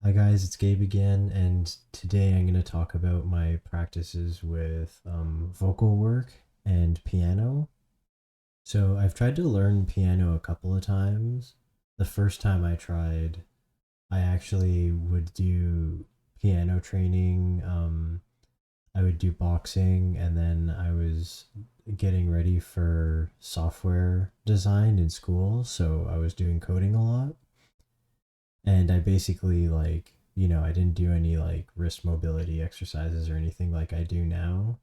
Hi guys, it's Gabe again, and today I'm going to talk about my practices with vocal work and piano. So I've tried to learn piano a couple of times. The first time I tried, I actually would do piano training. I would do boxing, and then I was getting ready for software design in school, so I was doing coding a lot. And I basically I didn't do any like wrist mobility exercises or anything like I do now.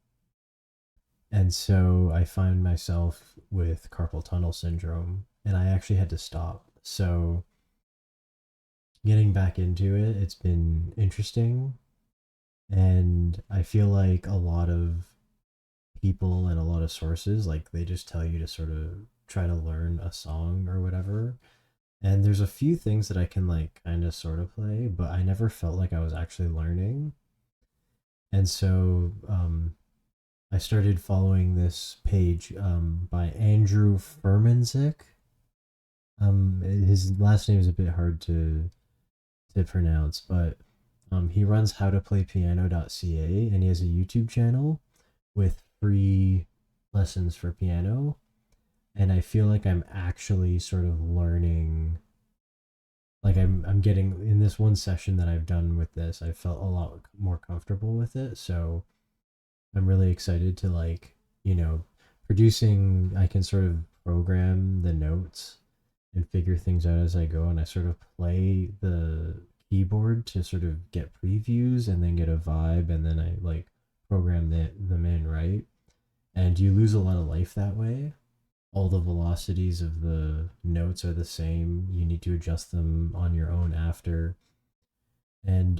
And so I find myself with carpal tunnel syndrome and I actually had to stop. So getting back into it, it's been interesting. And I feel like a lot of people and a lot of sources, like they just tell you to sort of try to learn a song or whatever. And there's a few things that I can like kind of sort of play, but I never felt like I was actually learning. And so I started following this page by Andrew Furmanczyk. His last name is a bit hard to pronounce, but he runs howtoplaypiano.ca and he has a YouTube channel with free lessons for piano. And I feel like I'm actually sort of learning, like I'm getting in this one session that I've done with this, I felt a lot more comfortable with it. So I'm really excited to producing. I can sort of program the notes and figure things out as I go, and I sort of play the keyboard to sort of get previews and then get a vibe, and then I like program them in, right. And you lose a lot of life that way. All the velocities of the notes are the same. You need to adjust them on your own after, and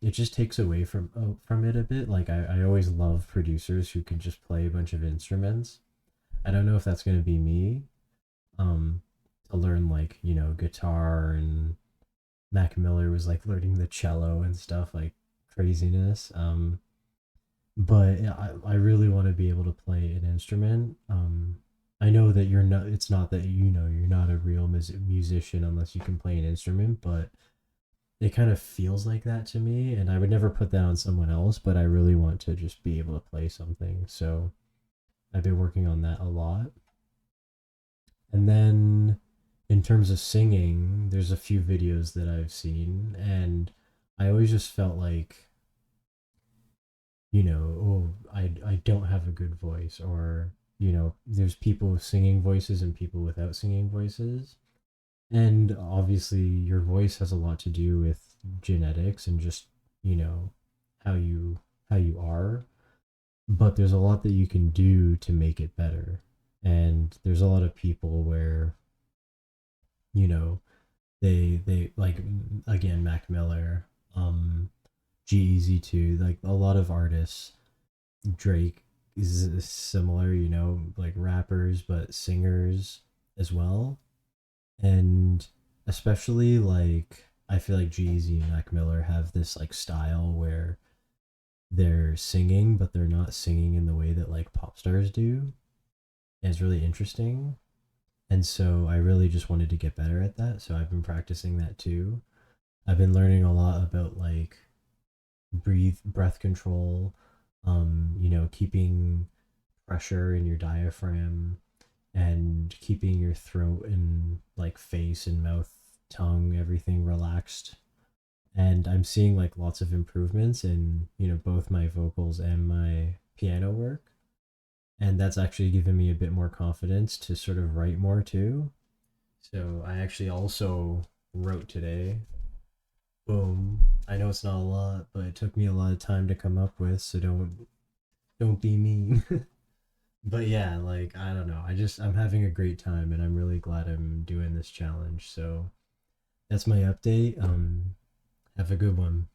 it just takes away from it a bit. Like I always love producers who can just play a bunch of instruments. I don't know if that's going to be me. Um, to learn like guitar, and Mac Miller was like learning the cello and stuff like craziness. But yeah, I really want to be able to play an instrument. I know that you're not. It's not that you're not a real musician unless you can play an instrument, but it kind of feels like that to me, and I would never put that on someone else, but I really want to just be able to play something. So I've been working on that a lot. And then in terms of singing, there's a few videos that I've seen, and I always just felt like, oh, I don't have a good voice, or, there's people with singing voices and people without singing voices. And obviously, your voice has a lot to do with genetics and just, you know, how you are. But there's a lot that you can do to make it better. And there's a lot of people where, you know, they like, again, Mac Miller, G-Eazy too, like a lot of artists, Drake is similar, like rappers but singers as well. And especially like I feel like Jeezy and Mac Miller have this like style where they're singing, but they're not singing in the way that like pop stars do. And it's really interesting. And so I really just wanted to get better at that. So I've been practicing that too. I've been learning a lot about like breath control, keeping pressure in your diaphragm and keeping your throat and like face and mouth, tongue, everything relaxed. And I'm seeing like lots of improvements in, both my vocals and my piano work. And that's actually given me a bit more confidence to sort of write more too. So I actually also wrote today. Boom. I know it's not a lot, but it took me a lot of time to come up with, so don't be mean. But yeah, like I don't know. I'm having a great time and I'm really glad I'm doing this challenge. So that's my update. Have a good one.